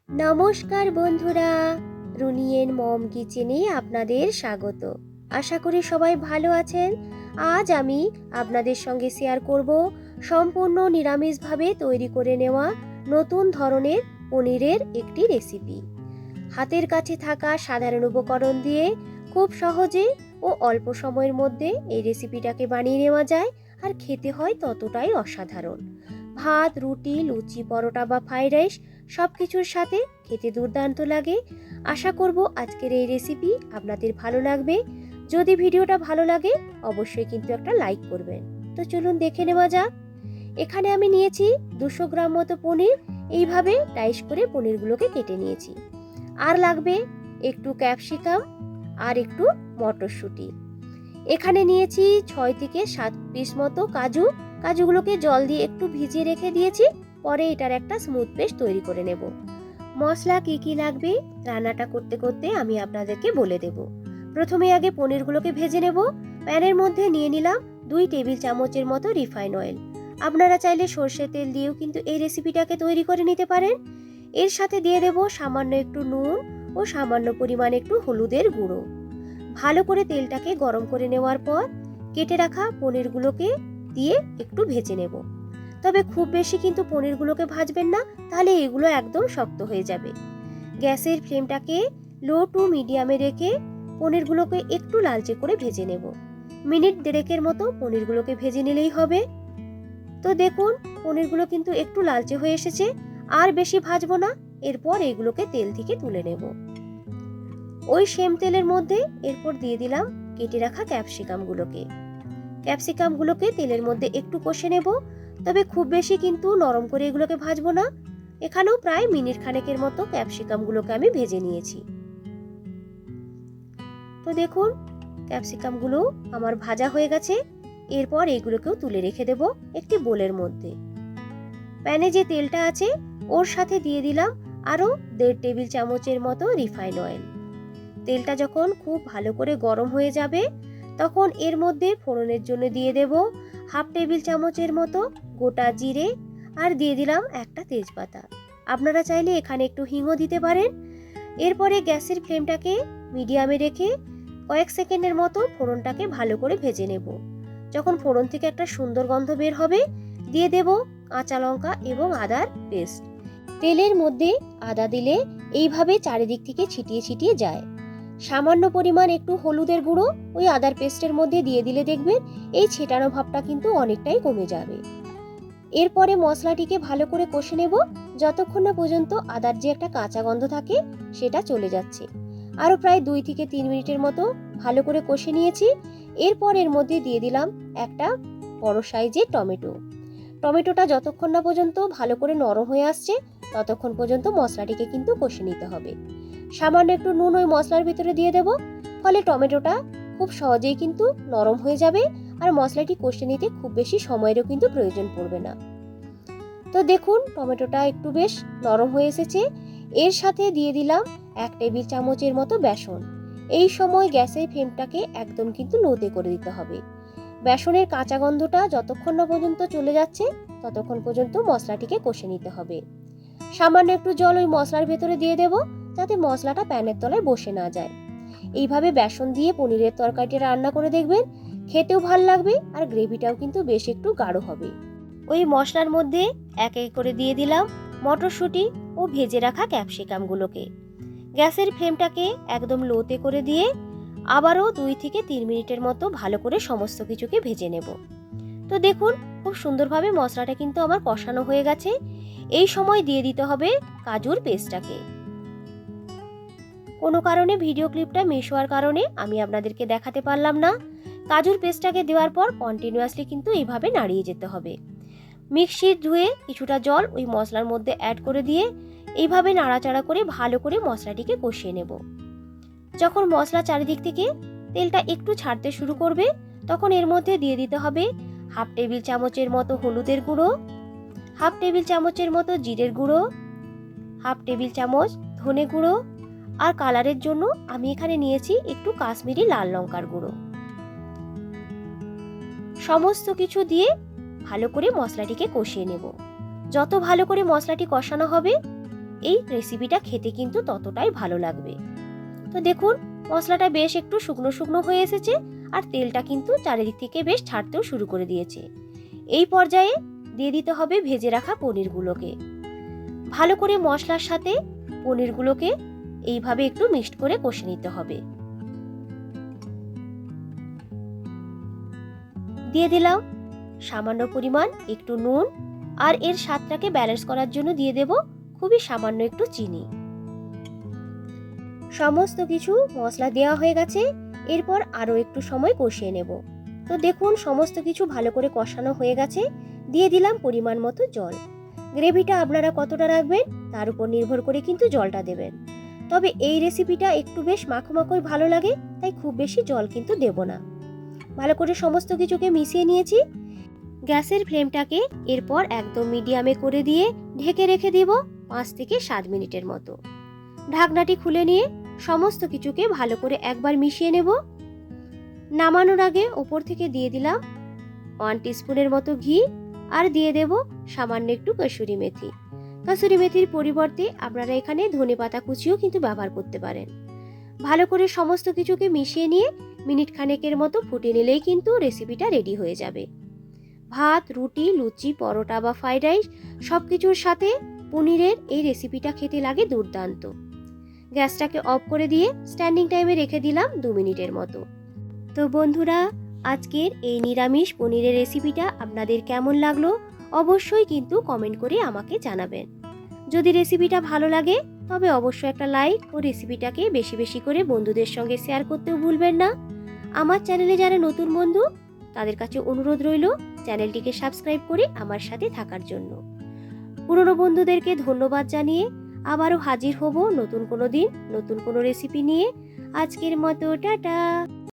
নমস্কার বন্ধুরা, রুনিয়েন মম কিচেনে আপনাদের স্বাগত। আশা করি সবাই ভালো আছেন। আজ আমি আপনাদের সঙ্গে শেয়ার করব সম্পূর্ণ নিরামিষভাবে তৈরি করে নেওয়া নতুন ধরনের পনিরের একটি রেসিপি। হাতের কাছে থাকা সাধারণ উপকরণ দিয়ে খুব সহজে ও অল্প সময়ের মধ্যে এই রেসিপিটাকে বানিয়ে নেওয়া যায়, আর খেতে হয় ততটাই অসাধারণ। ভাত, রুটি, লুচি, পরোটা বা ফ্রাইড রাইস সব কিছুর সাথে খেতে দুর্দান্ত লাগে। আশা করব আজকের এই রেসিপি আপনাদের ভালো লাগবে। যদি ভিডিওটা ভালো লাগে অবশ্যই কিন্তু একটা লাইক করবেন। তো চলুন দেখে নেওয়া যাক। এখানে আমি নিয়েছি 200 গ্রাম মতো পনির। এইভাবে ডাইস করে পনিরগুলোকে কেটে নিয়েছি। আর লাগবে একটু ক্যাপসিকাম আর একটু মটরশুঁটি। এখানে নিয়েছি 6 থেকে 7 পিস মতো কাজু। কাজুগুলোকে জল দিয়ে একটু ভিজিয়ে রেখে দিয়েছি, পরে এটার একটা স্মুথ পেস্ট তৈরি করে নেব। মশলা কি কি লাগবে রান্নাটা করতে করতে আমি আপনাদেরকে বলে দেব। প্রথমে আগে পনিরগুলোকে ভেজে নেব। প্যানের মধ্যে নিয়ে নিলাম 2 টেবিল চামচের মতো রিফাইন অয়েল। আপনারা চাইলে সর্ষের তেল দিয়েও কিন্তু এই রেসিপিটাকে তৈরি করে নিতে পারেন। এর সাথে দিয়ে দেব সামান্য একটু নুন ও সামান্য পরিমাণ একটু হলুদের গুঁড়ো। ভালো করে তেলটাকে গরম করে নেওয়ার পর কেটে রাখা পনিরগুলোকে দিয়ে একটু ভেজে নেব। তবে খুব বেশি কিন্তু পনিরগুলোকে ভাজবেন না, তাহলে এগুলো একদম শক্ত হয়ে যাবে। গ্যাসের ফ্লেমটাকে লো টু মিডিয়ামে রেখে পনিরগুলোকে একটু লালচে করে ভেজে নেব। মিনিট দেড়েকের মতো পনিরগুলোকে ভেজে নিলেই হবে। তো দেখুন, পনিরগুলো কিন্তু একটু লালচে হয়ে এসেছে। আর বেশি ভাজবো না। এরপর এগুলোকে তেল থেকে তুলে নেব। ওই সেম তেলের মধ্যে এরপর দিয়ে দিলাম কেটে রাখা ক্যাপসিকামগুলোকে তেলের মধ্যে একটু কষে নেব। তবে খুব বেশি কিন্তু নরম করে এগুলোকে ভাজবো না। এখানেও প্রায় মিনিট খানেকের মতো ক্যাপসিকামগুলোকে আমি ভেজে নিয়েছি। তো দেখুন, ক্যাপসিকামগুলো আমার ভাজা হয়ে গেছে। এরপর এগুলোকেও তুলে রেখে দেব একটি বোলের মধ্যে। প্যানে যে তেলটা আছে ওর সাথে দিয়ে দিলাম আরও 1.5 টেবিল চামচের মতো রিফাইন অয়েল। তেলটা যখন খুব ভালো করে গরম হয়ে যাবে তখন এর মধ্যে ফোড়নের জন্য দিয়ে দেব 1/2 টেবিল চামচের মতো গোটা জিরে, আর দিয়ে দিলাম একটা তেজপাতা। আপনারা চাইলে এখানে একটু হিংও দিতে পারেন। এরপরে গ্যাসের ফ্লেমটাকে মিডিয়ামে রেখে কয়েক সেকেন্ডের মতো ফোড়নটাকে ভালো করে ভেজে নেব। যখন ফোড়ন থেকে একটা সুন্দর গন্ধ বের হবে দিয়ে দেব কাঁচা লঙ্কা এবং আদার পেস্ট। তেলের মধ্যে আদা দিলে এইভাবে চারিদিক থেকে ছিটিয়ে ছিটিয়ে যায়। সামান্য পরিমাণ একটু হলুদের গুঁড়ো ওই আদার পেস্টের মধ্যে দিয়ে দিলে দেখবেন এই ছেটানো ভাবটা কিন্তু অনেকটাই কমে যাবে। এরপরে মশলাটিকে ভালো করে কষে নেব যতক্ষণ না পর্যন্ত আদার যে একটা কাঁচা গন্ধ থাকে সেটা চলে যাচ্ছে। আরও প্রায় 2 থেকে 3 মিনিটের মতো ভালো করে কষে নিয়েছি। এরপর এর মধ্যে দিয়ে দিলাম একটা বড় সাইজের টমেটোটা যতক্ষণ না পর্যন্ত ভালো করে নরম হয়ে আসছে ততক্ষণ পর্যন্ত মশলাটিকে কিন্তু কষে নিতে হবে। সামান্য একটু নুন ওই মশলার ভিতরে দিয়ে দেব, ফলে টমেটোটা খুব সহজেই কিন্তু নরম হয়ে যাবে, আর মশলাটি কষে নিতে খুব বেশি সময়েরও কিন্তু প্রয়োজন পড়বে না। তো দেখুন, টমেটোটা একটু বেশ নরম হয়ে এসেছে। এর সাথে দিয়ে দিলাম 1 টেবিল চামচের মতো বেসন। এই সময় গ্যাসের ফ্লেমটাকে একদম কিন্তু লোতে করে দিতে হবে। বেসনের কাঁচা গন্ধটা যতক্ষণ না পর্যন্ত চলে যাচ্ছে ততক্ষণ পর্যন্ত মশলাটিকে কষে নিতে হবে। সামান্য একটু জল ওই মশলার ভেতরে দিয়ে দেব যাতে মশলাটা প্যানের তলায় বসে না যায়। এইভাবে বেসন দিয়ে পনিরের তরকারিটা রান্না করে দেখবেন, খেতেও ভালো লাগবে আর গ্রেভিটাও কিন্তু বেশ একটু গাঢ় হবে। ওই মশলার মধ্যে এক এক করে দিয়ে দিলাম মটরশুঁটি ও ভেজে রাখা ক্যাপসিকামগুলোকে। গ্যাসের ফ্লেমটাকে একদম লোতে করে দিয়ে আবারও 2 থেকে 3 মিনিটের মতো ভালো করে সমস্ত কিছুকে ভেজে নেব। তো দেখুন, খুব সুন্দরভাবে মশলাটা কিন্তু আমার কষানো হয়ে গেছে। এই সময় দিয়ে দিতে হবে কাজুর পেস্টটাকে। কোনো কারণে ভিডিও ক্লিপটা মিস হওয়ার কারণে আমি আপনাদেরকে দেখাতে পারলাম না। কাজুর পেস্টটাকে দেওয়ার পর কন্টিনিউয়াসলি কিন্তু এইভাবে নাড়িয়ে যেতে হবে। মিক্সি ধুয়ে কিছুটা জল ওই মশলার মধ্যে অ্যাড করে দিয়ে এইভাবে নাড়াচাড়া করে ভালো করে মশলাটিকে কষিয়ে নেব। যখন মশলা চারিদিক থেকে তেলটা একটু ছাড়তে শুরু করবে তখন এর মধ্যে দিয়ে দিতে হবে 1/2 টেবিল চামচের মতো হলুদের গুঁড়ো, 1/2 টেবিল চামচের মতো জিরের গুঁড়ো, 1/2 টেবিল চামচ ধনে গুঁড়ো, আর কালারের জন্য আমি এখানে নিয়েছি একটু কাশ্মীরি লাল লঙ্কার গুঁড়ো। সমস্ত কিছু দিয়ে ভালো করে মশলাটিকে কষিয়ে নেব। যত ভালো করে মশলাটি কষানো হবে এই রেসিপিটা খেতে কিন্তু ততটাই ভালো লাগবে। তো দেখুন মশলাটা বেশ একটু শুকনো শুকনো হয়ে এসেছে আর তেলটা কিন্তু চারিদিক থেকে বেশ ছাড়তেও শুরু করে দিয়েছে। এই পর্যায়ে দিয়ে দিতে হবে ভেজে রাখা পনিরগুলোকে। ভালো করে মশলার সাথে পনিরগুলোকে এইভাবে একটু মিক্সড করে কষে নিতে হবে। দিয়ে দিলাম সামান্য পরিমাণ একটু নুন, আর এর স্বাদটাকে ব্যালেন্স করার জন্য দিয়ে দেব খুবই সামান্য একটু চিনি। সমস্ত কিছু মশলা দেওয়া হয়ে গেছে, এরপর আরও একটু সময় কষিয়ে নেব। তো দেখুন সমস্ত কিছু ভালো করে কষানো হয়ে গেছে। দিয়ে দিলাম পরিমাণ মতো জল। গ্রেভিটা আপনারা কতটা রাখবেন তার উপর নির্ভর করে কিন্তু জলটা দেবেন। তবে এই রেসিপিটা একটু বেশ মাখো মাখোই ভালো লাগে, তাই খুব বেশি জল কিন্তু দেব না। ভালো করে সমস্ত কিছুকে মিশিয়ে নিয়েছি। গ্যাসের ফ্লেমটাকে এরপর একদম মিডিয়ামে করে দিয়ে ঢেকে রেখে দিব 5 থেকে 7 মিনিটের মতো। ঢাকনাটি খুলে নিয়ে সমস্ত কিছুকে ভালো করে একবার মিশিয়ে নেব। নামানোর আগে উপর থেকে দিয়ে দিলাম 1 টিস্পুনের মতো ঘি, আর দিয়ে দেব সামান্য একটু কসুরি মেথি। কসুরি মেথির পরিবর্তে আপনারা এখানে ধনেপাতা কুচিও কিন্তু ব্যবহার করতে পারেন। ভালো করে সমস্ত কিছুকে মিশিয়ে নিয়ে মিনিট খানেকের মতো ফুটিয়ে নিলেই কিন্তু রেসিপিটা রেডি হয়ে যাবে। ভাত, রুটি, লুচি, পরোটা বা ফ্রাইড রাইস সব কিছুর সাথে পনিরের এই রেসিপিটা খেতে লাগে দুর্দান্ত। গ্যাসটাকে অফ করে দিয়ে স্ট্যান্ডিং টাইমে রেখে দিলাম 2 মিনিটের মতো। তো বন্ধুরা, আজকের এই নিরামিষ পনিরের রেসিপিটা আপনাদের কেমন লাগলো অবশ্যই কিন্তু কমেন্ট করে আমাকে জানাবেন। যদি রেসিপিটা ভালো লাগে তবে অবশ্যই একটা লাইক ও রেসিপিটাকে বেশি বেশি করে বন্ধুদের সঙ্গে শেয়ার করতেও ভুলবেন না। আমার চ্যানেলে যারা নতুন বন্ধু তাদের কাছে অনুরোধ রইল চ্যানেলটিকে সাবস্ক্রাইব করে আমার সাথে থাকার জন্য। পুরনো বন্ধুদেরকে ধন্যবাদ জানিয়ে আবারও হাজির হব নতুন কোনো দিন নতুন কোনো রেসিপি নিয়ে। আজকের মতো টাটা।